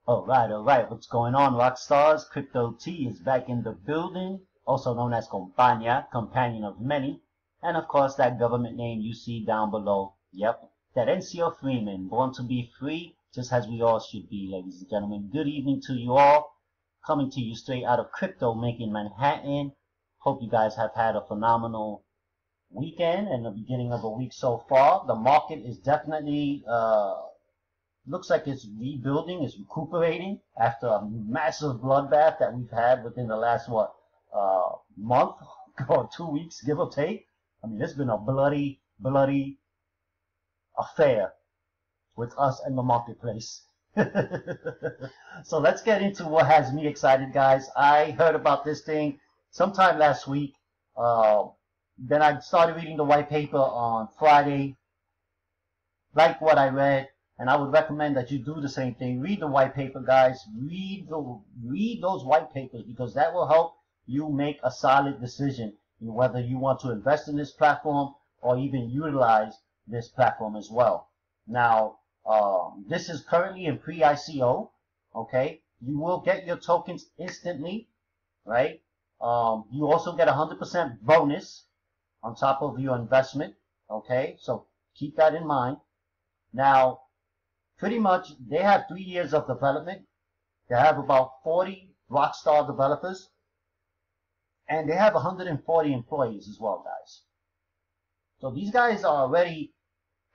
All right. What's going on, rock stars? Crypto T is back in the building, also known as Compañía, companion of many. And of course, that government name you see down below. Yep, that NCO Freeman, born to be free, just as we all should be, ladies and gentlemen. Good evening to you all. Coming to you straight out of Crypto Making Manhattan. Hope you guys have had a phenomenal weekend and the beginning of a week so far. The market is definitely looks like it's rebuilding, it's recuperating after a massive bloodbath that we've had within the last month or 2 weeks, give or take. I mean, it's been a bloody affair with us and the marketplace. So let's get into what has me excited, guys. I heard about this thing sometime last week. Then I started reading the white paper on Friday. Like what I read, and I would recommend that you do the same thing. Read the white paper, guys. Read those white papers, because that will help you make a solid decision in whether you want to invest in this platform or even utilize this platform as well. Now, this is currently in pre-ICO. Okay, you will get your tokens instantly, right? You also get 100% bonus on top of your investment. Okay, so keep that in mind. Now, pretty much, they have 3 years of development. They have about 40 rockstar developers. And they have 140 employees as well, guys. So these guys are already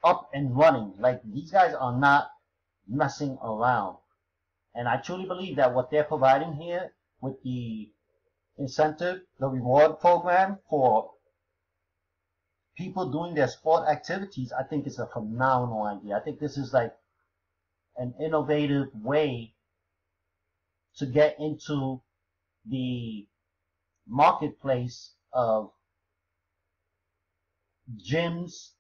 up and running. Like, these guys are not messing around. And I truly believe that what they're providing here with the incentive, the reward program for people doing their sport activities, I think it's a phenomenal idea. I think this is like an innovative way to get into the marketplace of gyms,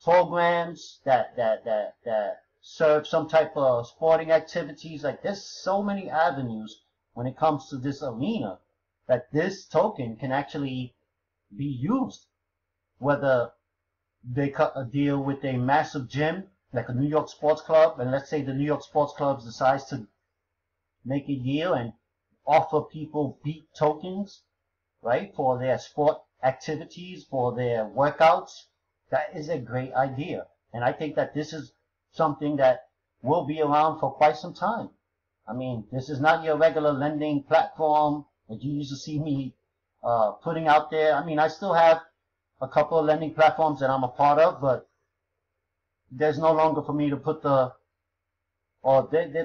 programs that serve some type of sporting activities. Like, there's so many avenues when it comes to this arena that this token can actually be used, whether they cut a deal with a massive gym like a New York Sports Club, and let's say the New York Sports Club decides to make a deal and offer people beat tokens, right, for their sport activities, for their workouts. That is a great idea, and I think that this is something that will be around for quite some time. I mean, this is not your regular lending platform that you used to see me putting out there. I mean, I still have a couple of lending platforms that I'm a part of, but there's no longer for me to put there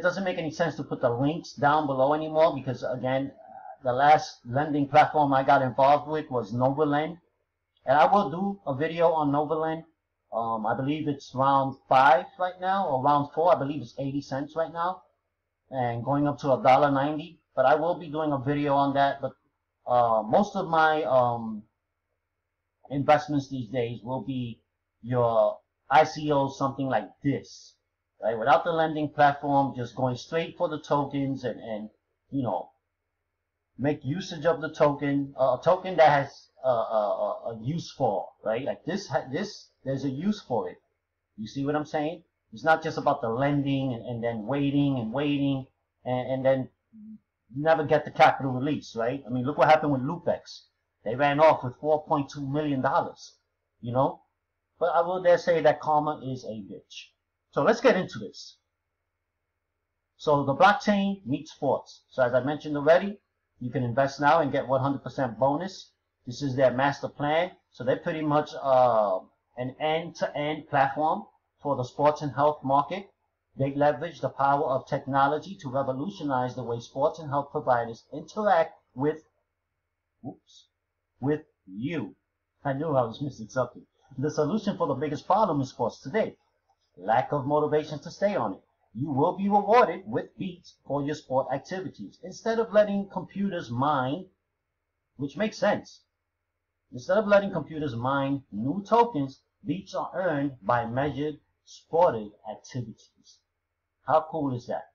doesn't make any sense to put the links down below anymore, because again, the last lending platform I got involved with was Novalend, and I will do a video on Novalend. I believe it's round 5 right now, or round 4. I believe it's 80 cents right now, and going up to $1.90. But I will be doing a video on that. But most of my investments these days will be your ICOs, something like this, right? Without the lending platform, just going straight for the tokens and you know, make usage of the token, a token that has a use for, right? Like this, there's a use for it. You see what I'm saying? It's not just about the lending and then waiting and then never get the capital release, right? I mean, look what happened with Lupex. They ran off with $4.2 million, you know? But I will dare say that karma is a bitch. So let's get into this. So the blockchain meets sports. So as I mentioned already, you can invest now and get 100% bonus. This is their master plan. So they're pretty much an end-to-end platform for the sports and health market. They leverage the power of technology to revolutionize the way sports and health providers interact with you. I knew I was missing something. The solution for the biggest problem in sports today: lack of motivation to stay on it. You will be rewarded with beats for your sport activities. Instead of letting computers mine, which makes sense, instead of letting computers mine new tokens, beats are earned by measured sportive activities. How cool is that?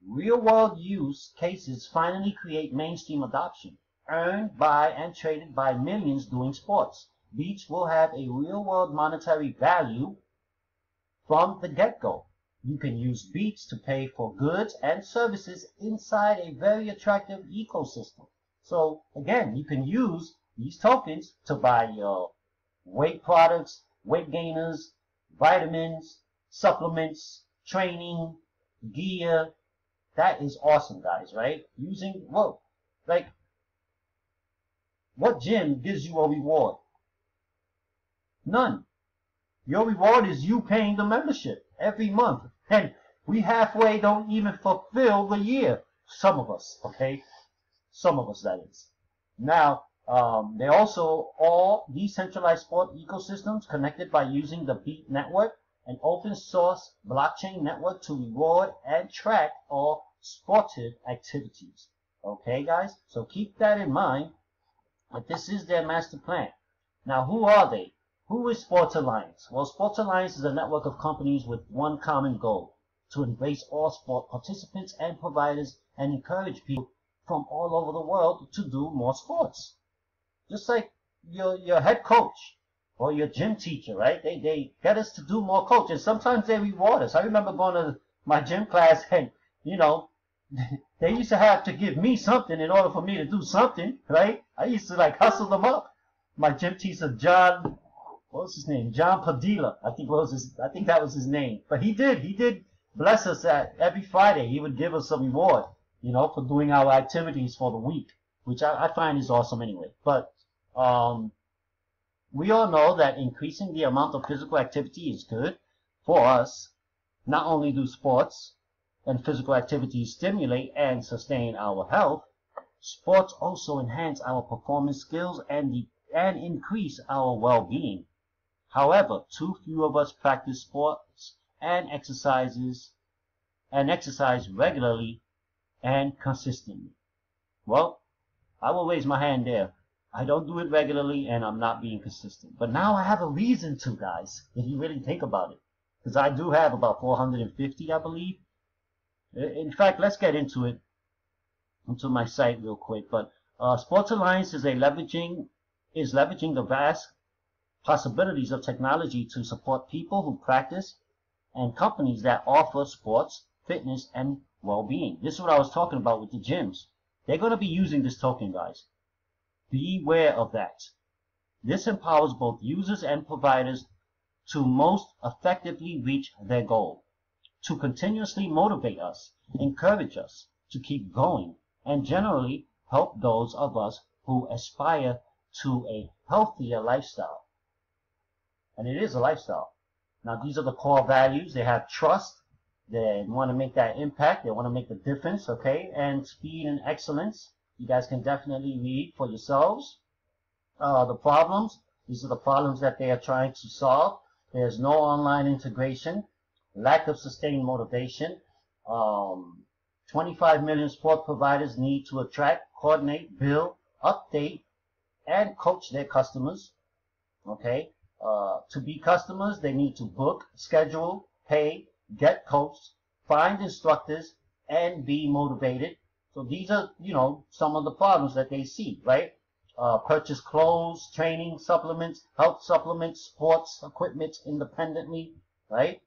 Real-world use cases finally create mainstream adoption, earned by and traded by millions doing sports. Beats will have a real-world monetary value from the get-go. You can use beats to pay for goods and services inside a very attractive ecosystem. So again, you can use these tokens to buy your weight products, weight gainers, vitamins, supplements, training, gear. That is awesome, guys, right? Using, well, like, what gym gives you a reward? None. Your reward is you paying the membership every month. And we halfway don't even fulfill the year. Some of us, okay? Some of us, that is. Now, they're also all decentralized sport ecosystems connected by using the Beat network, an open source blockchain network to reward and track all sportive activities. Okay, guys? So keep that in mind. But this is their master plan. Now, who are they? Who is Sports Alliance? Well, Sports Alliance is a network of companies with one common goal: to embrace all sport participants and providers and encourage people from all over the world to do more sports. Just like your head coach or your gym teacher, right? They get us to do more coaching. Sometimes they reward us. I remember going to my gym class and, you know, they used to have to give me something in order for me to do something, right? I used to like hustle them up. My gym teacher, John, what was his name? John Padilla, I think that was his name. But he did bless us at every Friday. He would give us a reward, you know, for doing our activities for the week, which I find is awesome anyway. But we all know that increasing the amount of physical activity is good for us. Not only do sports and physical activities stimulate and sustain our health, sports also enhance our performance skills and increase our well-being. However, too few of us practice sports and exercise regularly and consistently. Well, I will raise my hand there. I don't do it regularly and I'm not being consistent. But now I have a reason to, guys, if you really think about it. Because I do have about 450, I believe. In fact, let's get into my site real quick. But Sports Alliance is leveraging the vast possibilities of technology to support people who practice and companies that offer sports, fitness, and well-being. This is what I was talking about with the gyms. They're going to be using this token, guys. Beware of that. This empowers both users and providers to most effectively reach their goal, to continuously motivate us, encourage us to keep going, and generally help those of us who aspire to a healthier lifestyle. And it is a lifestyle. Now, these are the core values. They have trust. They want to make that impact. They want to make the difference, okay? And speed and excellence. You guys can definitely read for yourselves. The problems. These are the problems that they are trying to solve. There's no online integration. Lack of sustained motivation. 25 million sport providers need to attract, coordinate, build, update, and coach their customers. Okay? To be customers, they need to book, schedule, pay, get coached, find instructors, and be motivated. So these are, you know, some of the problems that they see, right? Purchase clothes, training supplements, health supplements, sports equipment independently, right?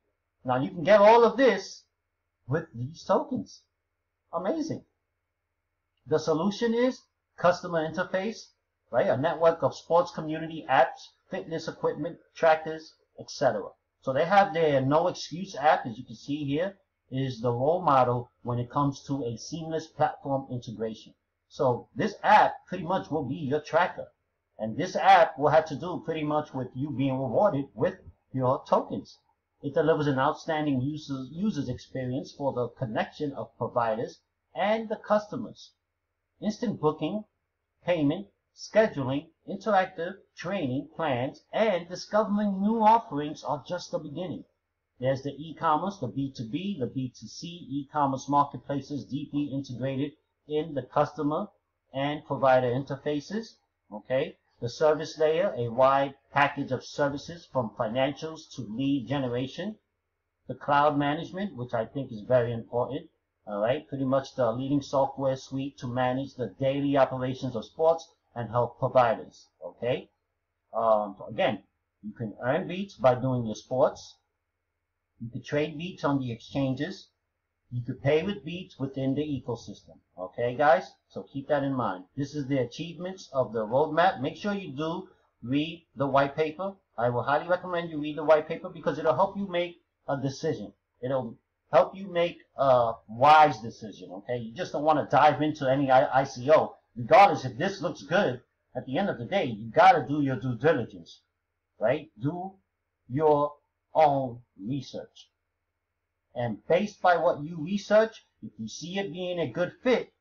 Now you can get all of this with these tokens. Amazing. The solution is customer interface, right? A network of sports community apps, fitness equipment, trackers, etc. So they have their No Excuse app, as you can see here, is the role model when it comes to a seamless platform integration. So this app pretty much will be your tracker. And this app will have to do pretty much with you being rewarded with your tokens. It delivers an outstanding user's experience for the connection of providers and the customers. Instant booking, payment, scheduling, interactive training plans, and discovering new offerings are just the beginning. There's the e-commerce, the B2B, the B2C e-commerce marketplaces deeply integrated in the customer and provider interfaces. Okay, the service layer, a wide package of services from financials to lead generation. The cloud management, which I think is very important. All right, pretty much the leading software suite to manage the daily operations of sports and health providers. Okay, again, you can earn beats by doing your sports. You could trade beats on the exchanges. You could pay with beats within the ecosystem. Okay, guys? So keep that in mind. This is the achievements of the roadmap. Make sure you do read the white paper. I will highly recommend you read the white paper because it'll help you make a decision. It'll help you make a wise decision. Okay? You just don't want to dive into any ICO. Regardless if this looks good, at the end of the day, you got to do your due diligence. Right? Do your own research. And based by what you research, if you see it being a good fit,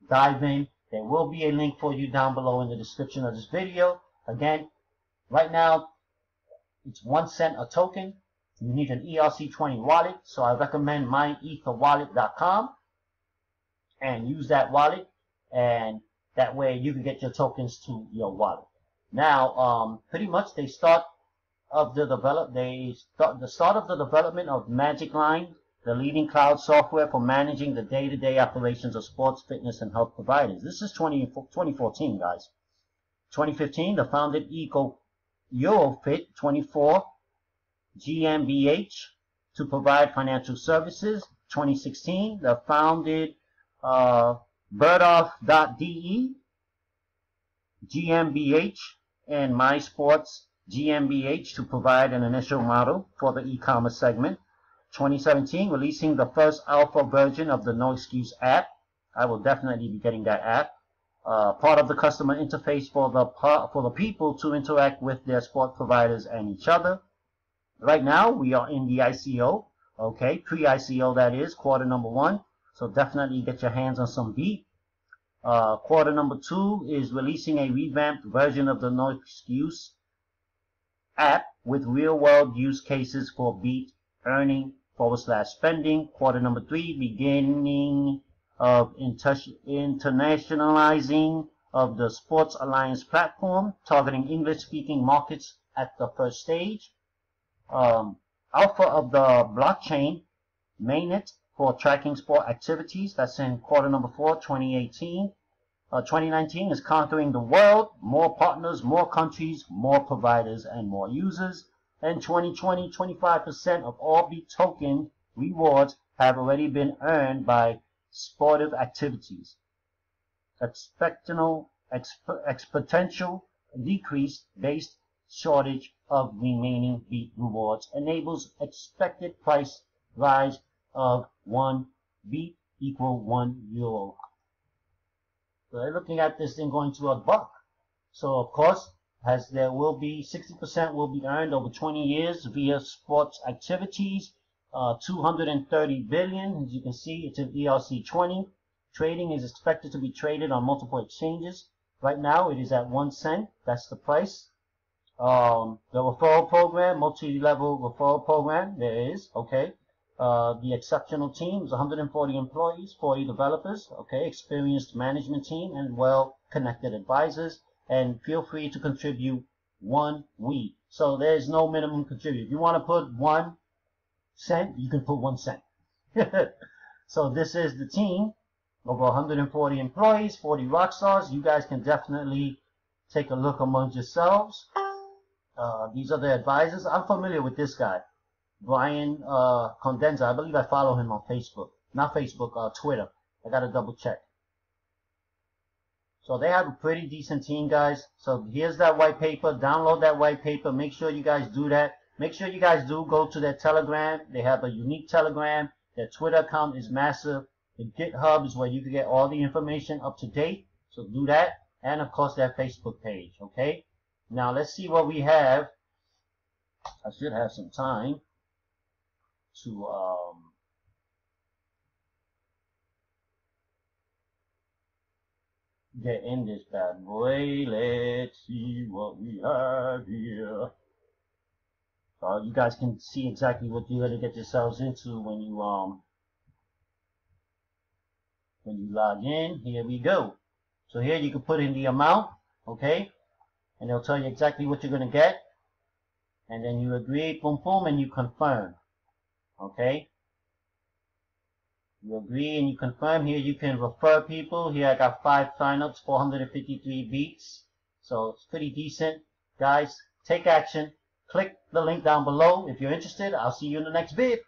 dive in. There will be a link for you down below in the description of this video. Again, right now, it's 1 cent a token. You need an ERC20 wallet, so I recommend myetherwallet.com and use that wallet, and that way you can get your tokens to your wallet. Now, pretty much the start of the development of Magic Line, the leading cloud software for managing the day-to-day operations of sports, fitness, and health providers. This is 2014, guys. 2015, the founded Eurofit 24 GmbH to provide financial services. 2016, the founded Birdoff.de GmbH and MySports GmbH to provide an initial model for the e-commerce segment. 2017, releasing the first alpha version of the No Excuse app. I will definitely be getting that app. Part of the customer interface for the people to interact with their sport providers and each other. Right now, we are in the ICO, okay, pre-ICO that is, quarter number 1. So definitely get your hands on some beat. Quarter number 2 is releasing a revamped version of the No Excuse app with real-world use cases for beat earning / spending. Quarter number 3, beginning of internationalizing of the Sports Alliance platform, targeting English-speaking markets at the first stage. Alpha of the blockchain mainnet for tracking sport activities. That's in quarter number 4, 2018. 2019 is conquering the world. More partners, more countries, more providers, and more users. And 2020, 25% of all beat token rewards have already been earned by sportive activities. Exponential decrease based shortage of remaining beat rewards enables expected price rise of 1 beat equal €1. So they're looking at this thing going to $1. So of course, as there will be 60% will be earned over 20 years via sports activities. 230 billion, as you can see, it's in ERC20. Trading is expected to be traded on multiple exchanges. Right now, it is at 1 cent. That's the price. The referral program, multi-level referral program, there is, okay. The exceptional team is 140 employees, 40 developers, okay, experienced management team, and well-connected advisors. And feel free to contribute 1 week. So there's no minimum contribute. If you want to put 1 cent, you can put 1 cent. So this is the team, over 140 employees, 40 rock stars. You guys can definitely take a look amongst yourselves. These are the advisors. I'm familiar with this guy, Brian Condenza. I believe I follow him on Facebook. Not Facebook, Twitter. I got to double check. So they have a pretty decent team, guys. So here's that white paper. Download that white paper. Make sure you guys do that. Make sure you guys do go to their Telegram. They have a unique Telegram. Their Twitter account is massive. The GitHub is where you can get all the information up to date. So do that. And of course their Facebook page. Okay. Now let's see what we have. I should have some time to get in this bad boy. Let's see what we have here. You guys can see exactly what you're gonna get yourselves into when you log in. Here we go. So here you can put in the amount, okay, and it'll tell you exactly what you're gonna get, and then you agree, boom, boom, and you confirm. Okay. You agree and you confirm. Here you can refer people. Here I got 5 signups, 453 beats. So it's pretty decent. Guys, take action. Click the link down below if you're interested. I'll see you in the next vid.